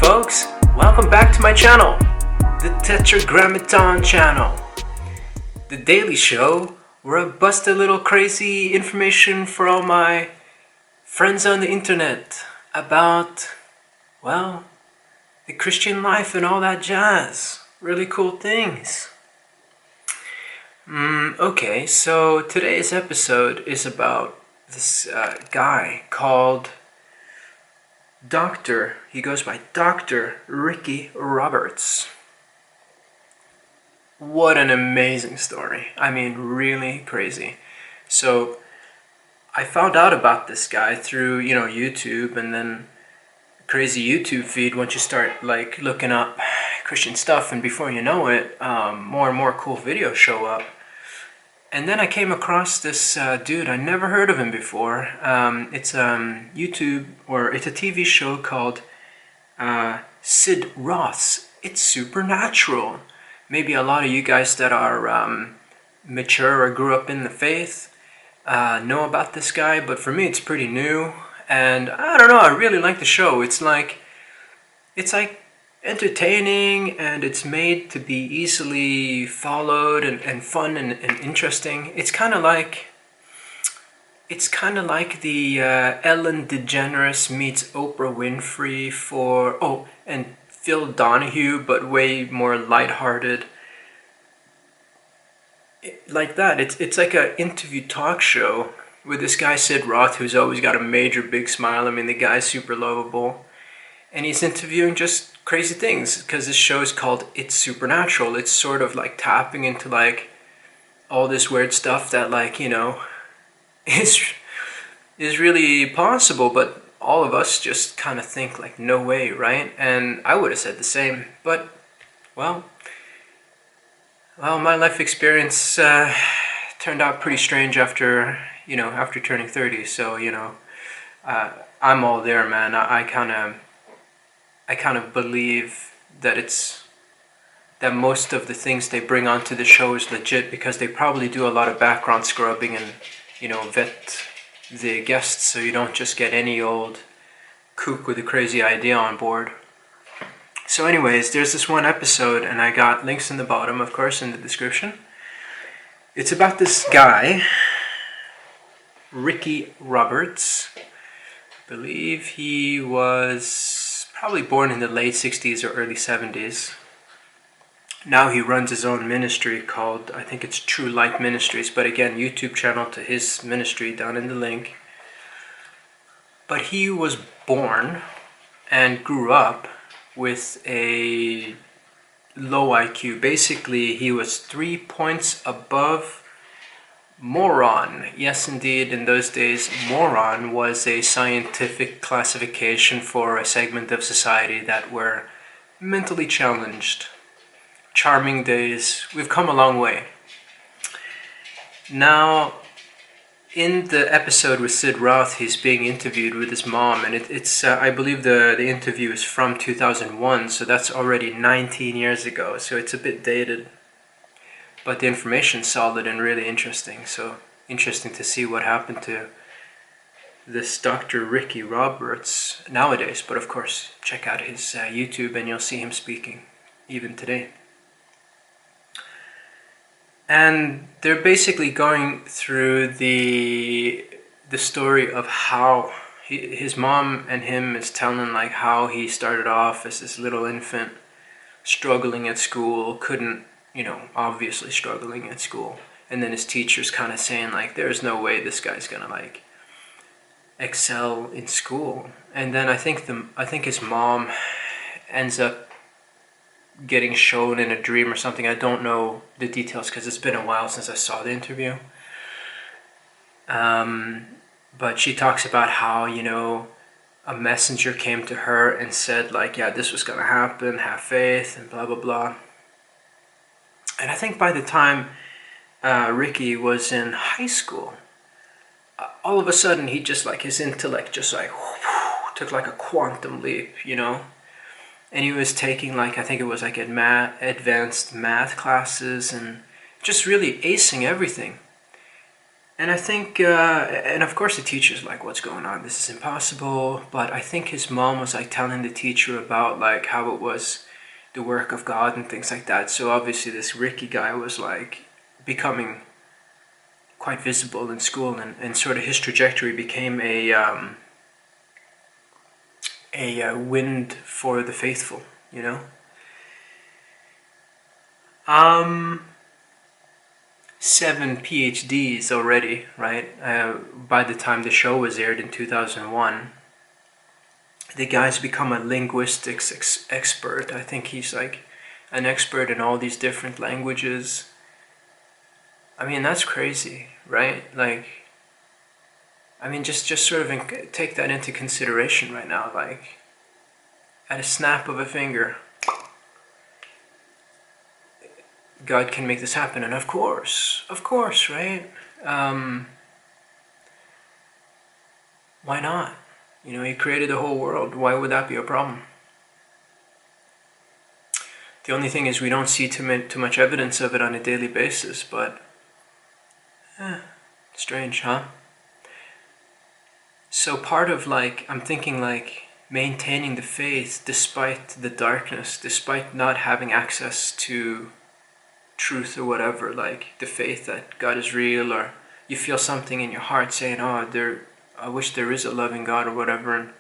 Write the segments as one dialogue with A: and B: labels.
A: folks, welcome back to my channel, the Tetragrammaton channel, the daily show where I bust a little crazy information for all my friends on the internet about, well, the Christian life and all that jazz, really cool things. Okay, so today's episode is about this guy called he goes by Dr. Ricky Roberts. What an amazing story. I mean, really crazy. So I found out about this guy through, YouTube, and then crazy YouTube feed once you start like looking up Christian stuff, and before you know it, more and more cool videos show up. And then I came across this dude. I never heard of him before. It's YouTube, or it's a TV show called Sid Roth's It's Supernatural. Maybe a lot of you guys that are mature or grew up in the faith know about this guy, but for me it's pretty new. And I don't know, I really like the show. It's like entertaining, and it's made to be easily followed and fun and interesting. It's kind of like the Ellen DeGeneres meets Oprah Winfrey and Phil Donahue, but way more lighthearted. Like that. It's like an interview talk show with this guy Sid Roth, who's always got a major big smile. I mean, the guy's super lovable, and he's interviewing just crazy things, because this show is called It's Supernatural. It's sort of like tapping into like all this weird stuff that is really possible, but all of us just kind of think like, no way, right? And I would have said the same, but well, my life experience turned out pretty strange after turning 30. So I'm all there, man. I kind of believe that most of the things they bring onto the show is legit, because they probably do a lot of background scrubbing and vet the guests, so you don't just get any old kook with a crazy idea on board. So anyways, there's this one episode, and I got links in the bottom, of course, in the description. It's about this guy, Ricky Roberts. I believe he was probably born in the late 60s or early 70s. Now he runs his own ministry called, I think it's True Light Ministries, but again, YouTube channel to his ministry down in the link. But he was born and grew up with a low IQ. Basically, he was 3 points above moron. Yes, indeed, in those days, moron was a scientific classification for a segment of society that were mentally challenged. Charming days. We've come a long way. Now, in the episode with Sid Roth, he's being interviewed with his mom, and it's I believe the interview is from 2001, so that's already 19 years ago, so it's a bit dated. But the information's solid and really interesting, so interesting to see what happened to this Dr. Ricky Roberts nowadays. But of course, check out his YouTube and you'll see him speaking, even today. And they're basically going through the story of how his mom and him is telling like how he started off as this little infant, struggling at school, obviously struggling at school. And then his teacher's kind of saying like, there's no way this guy's gonna like excel in school. And then I think his mom ends up getting shown in a dream or something. I don't know the details because it's been a while since I saw the interview. But she talks about how, a messenger came to her and said like, yeah, this was gonna happen, have faith, and blah, blah, blah. And I think by the time Ricky was in high school, all of a sudden he just like, his intellect just like took like a quantum leap, And he was taking like, I think it was like advanced math classes, and just really acing everything. And I think, and of course the teacher's like, what's going on? This is impossible. But I think his mom was like telling the teacher about like how it was the work of God and things like that. So obviously this Ricky guy was like becoming quite visible in school, and sort of his trajectory became a wind for the faithful, you know? 7 PhDs already, right? By the time the show was aired in 2001, the guy's become a linguistics expert. I think he's like an expert in all these different languages. I mean, that's crazy, right? Like, I mean, just sort of take that into consideration right now. Like, at a snap of a finger, God can make this happen. And of course, right? Why not? You know, he created the whole world. Why would that be a problem? The only thing is we don't see too much evidence of it on a daily basis, but strange, huh? So part of like, I'm thinking like maintaining the faith despite the darkness, despite not having access to truth or whatever, like the faith that God is real, or you feel something in your heart saying, oh, I wish there is a loving God or whatever,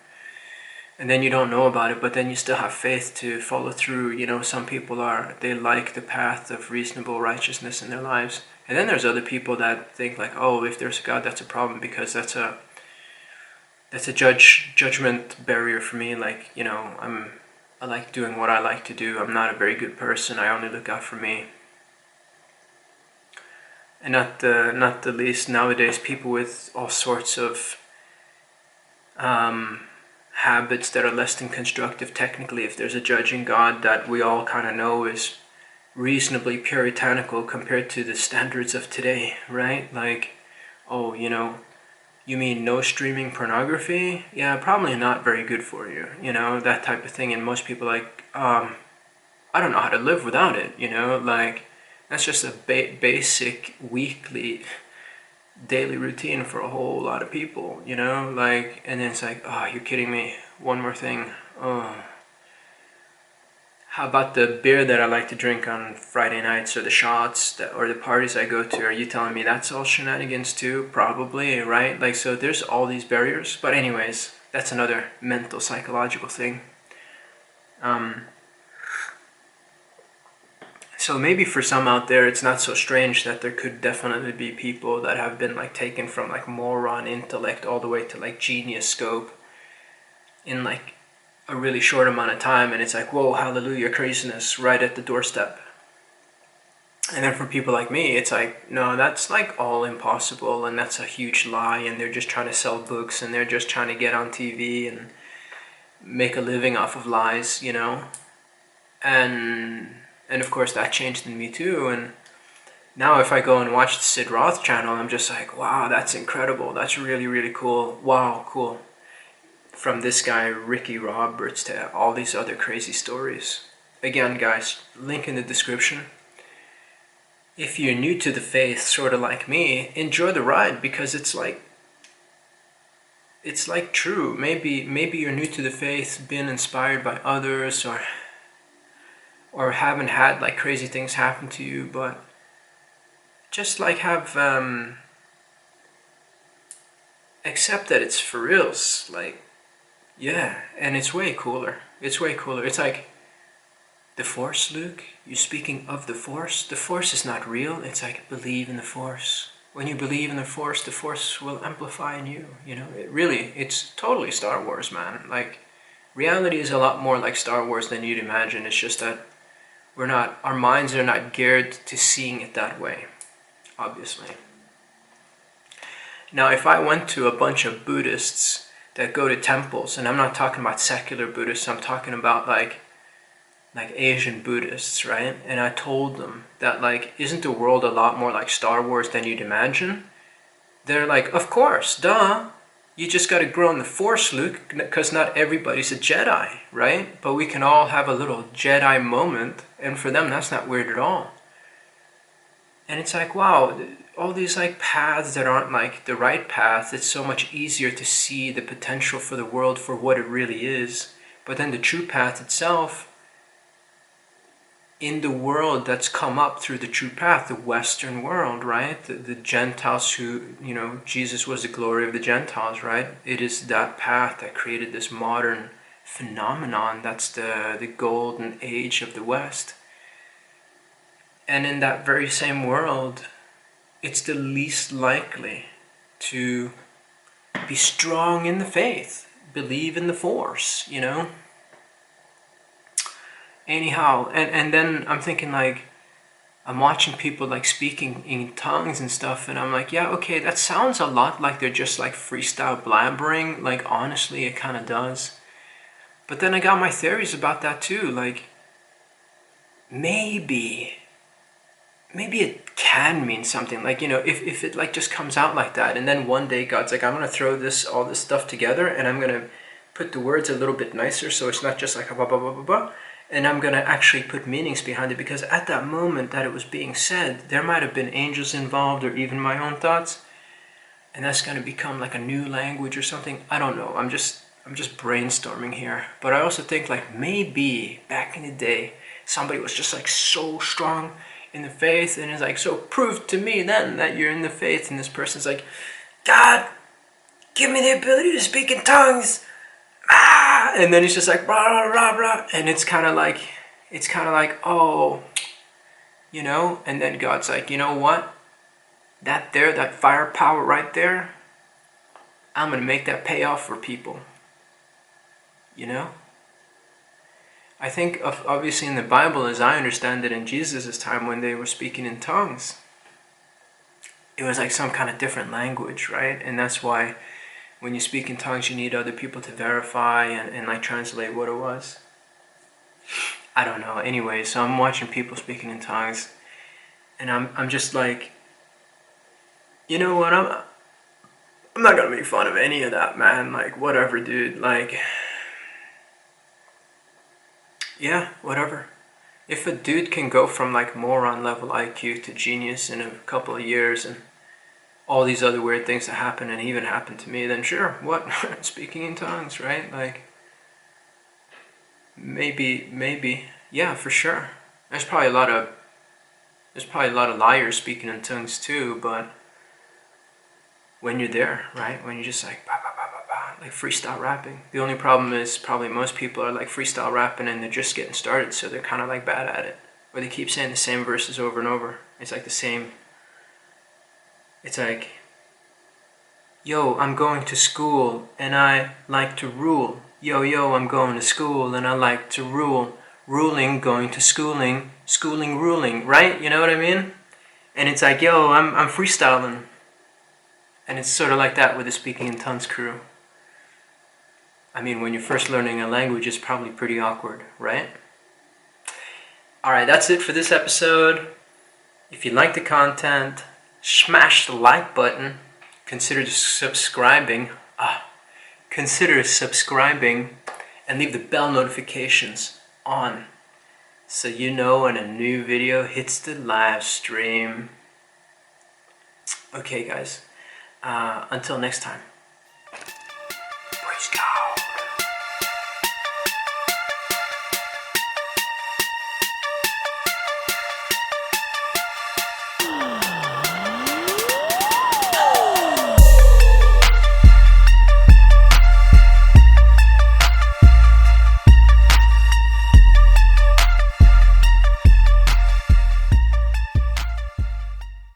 A: and then you don't know about it, but then you still have faith to follow through. You know, some people they like the path of reasonable righteousness in their lives, and then there's other people that think like, oh, if there's a God, that's a problem, because that's a judgment barrier for me. Like, you know, I like doing what I like to do. I'm not a very good person. I only look out for me. And not the least nowadays, people with all sorts of habits that are less than constructive technically. If there's a judging God that we all kind of know is reasonably puritanical compared to the standards of today, right? Like, oh, you know, you mean no streaming pornography? Yeah, probably not very good for you, you know, that type of thing. And most people like, I don't know how to live without it, you know, like, that's just a basic weekly, daily routine for a whole lot of people, you know, like, and then it's like, oh, you're kidding me, one more thing, oh. How about the beer that I like to drink on Friday nights, or the shots or the parties I go to? Are you telling me that's all shenanigans too? Probably, right? Like, so there's all these barriers. But anyways, that's another mental, psychological thing. So maybe for some out there, it's not so strange that there could definitely be people that have been like taken from like moron intellect all the way to like genius scope in like a really short amount of time, and it's like, whoa, hallelujah, craziness right at the doorstep. And then for people like me, it's like, no, that's like all impossible, and that's a huge lie, and they're just trying to sell books, and they're just trying to get on TV and make a living off of lies, you know. And of course that changed in me too. And now if I go and watch the Sid Roth channel, I'm just like, wow, that's incredible, that's really, really cool, wow, cool. From this guy Ricky Roberts to all these other crazy stories. Again, guys, link in the description. If you're new to the faith, sort of like me, enjoy the ride, because it's like true. Maybe you're new to the faith, been inspired by others, or haven't had like crazy things happen to you, but just like have accept that it's for reals. Like, yeah, and it's way cooler. It's way cooler. It's like, the Force, Luke? You speaking of the Force? The Force is not real. It's like, believe in the Force. When you believe in the Force will amplify in you. You know, it's totally Star Wars, man. Like, reality is a lot more like Star Wars than you'd imagine. It's just that our minds are not geared to seeing it that way, obviously. Now, if I went to a bunch of Buddhists that go to temples, and I'm not talking about secular Buddhists, I'm talking about like Asian Buddhists, right? And I told them that like, isn't the world a lot more like Star Wars than you'd imagine? They're like, of course, duh. You just got to grow in the Force, Luke, because not everybody's a Jedi, right? But we can all have a little Jedi moment, and for them, that's not weird at all. And it's like, wow, all these like paths that aren't like the right path, it's so much easier to see the potential for the world for what it really is. But then the true path itself, in the world that's come up through the true path, the Western world, right? The Gentiles who, Jesus was the glory of the Gentiles, right? It is that path that created this modern phenomenon that's the golden age of the West. And in that very same world, it's the least likely to be strong in the faith, believe in the force, Anyhow, and then I'm thinking like, I'm watching people like speaking in tongues and stuff, and I'm like, yeah, okay, that sounds a lot like they're just like freestyle blabbering. Like, honestly, it kind of does. But then I got my theories about that too. Like, maybe it can mean something. Like, if it like just comes out like that, and then one day God's like, I'm gonna throw all this stuff together, and I'm gonna put the words a little bit nicer, so it's not just like a blah blah blah blah blah. And I'm going to actually put meanings behind it, because at that moment that it was being said, there might have been angels involved or even my own thoughts. And that's going to become like a new language or something. I don't know. I'm just brainstorming here. But I also think like maybe back in the day, somebody was just like so strong in the faith and is like, so prove to me then that you're in the faith. And this person's like, God, give me the ability to speak in tongues. And then he's just like blah blah blah, and it's kind of like oh, and then God's like, you know what, that firepower right there, I'm gonna make that pay off for people. I think obviously in the Bible, as I understand it, in Jesus' time when they were speaking in tongues, it was like some kind of different language, right? And that's why when you speak in tongues, you need other people to verify and like translate what it was. I don't know. Anyway, so I'm watching people speaking in tongues, and I'm just like, you know what? I'm not gonna make fun of any of that, man. Like, whatever, dude. Like, yeah, whatever. If a dude can go from like moron level IQ to genius in a couple of years, and all these other weird things that happen and even happened to me, then sure, what? Speaking in tongues, right? Like, maybe, yeah, for sure. There's probably a lot of liars speaking in tongues too, but when you're there, right? When you're just like, bah, bah, bah, bah, bah, like freestyle rapping. The only problem is probably most people are like freestyle rapping and they're just getting started, so they're kind of like bad at it. Or they keep saying the same verses over and over. It's like the same. It's like, yo, I'm going to school and I like to rule. Yo, I'm going to school and I like to rule. Ruling, going to schooling, schooling, ruling, right? You know what I mean? And it's like, yo, I'm freestyling. And it's sort of like that with the Speaking in Tongues crew. I mean, when you're first learning a language, it's probably pretty awkward, right? Alright, that's it for this episode. If you like the content, smash the like button. Consider subscribing. And leave the bell notifications on, so you know when a new video hits the live stream. Okay, guys. Until next time.